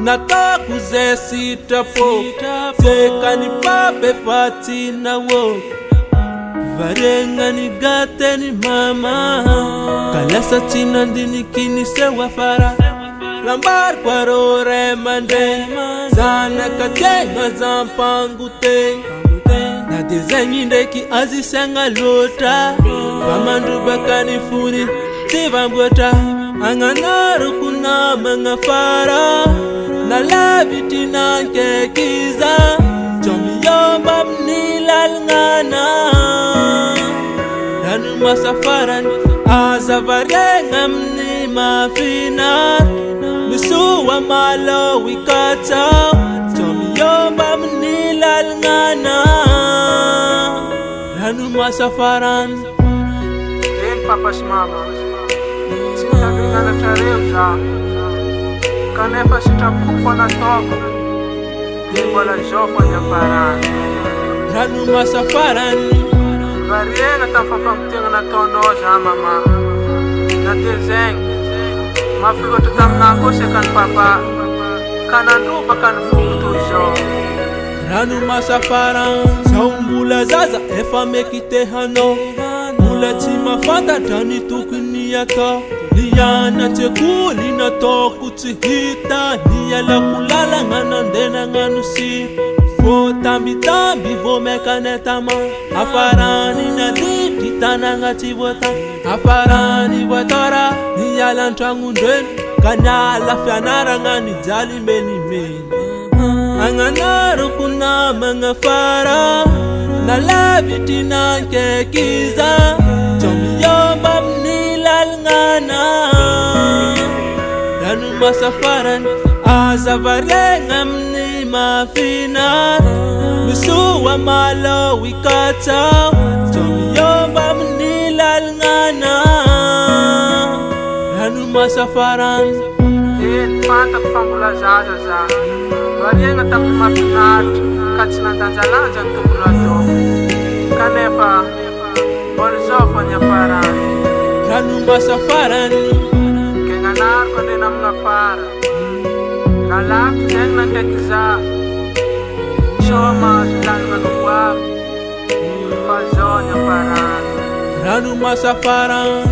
Nataku ze sitapo Seka ni pape fatina wo Varenga ni gate ni mama Kalasa tina ndini kini sewa fara Lambar kwa rore mande Zana kajenga zampangu te Na desenyi ndeki azisenga lota Vamandu bakani funi Sivambweta Anganaru kuna mangafara Na laviti na nkekiza Chomiyomba mnilalngana Nanu masafaran Azavarenga mni mafina Misuwa malo wikata Chomiyomba mnilalngana Nanu masafaran Papas mama Sitagingana tareuza Kanefa sitakufa na togo Nibola jopo nyafarani Ranu masafarani Varienga tafapa mtenga na tonoja mama Na tezeng Mafluwa tutamna kose kan papa Kanandupa kan fukutu jo Ranu masafaran Saumbula zaza efa mekite hano Mula tima fata tani tukuniyaka Niyana tekuli na toku tihita Niyala kulala ngana ndena nganusi Vo tambi tambi vo mekanetama Afarani na diti tananga chivota Afarani vatora Niyala ntrangu ndeni Kanyala fyanara ngani jali meni meni Anganaru kuna mangafara Na laviti na nkekiza Chomiyomba mnilalngana Danu masafaran Azavarenga mni mafina Misuwa malo wikata Chomiyomba mnilalngana Danu masafaran Fanta kufambula zaza za Varienga tapi mafinatu Katsina tanjalanja ntukurato Kanefa Bolizofa nyafarani Ranu masafarani Kenganar kone na mngafara Kalak zeng na kekiza Shoma zidang na nuwak Fazo nyafarani Ranu masafarani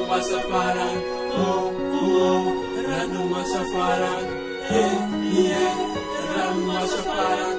Masafaran, oh, oh, Ranu Masafaran, Ranu Masafaran.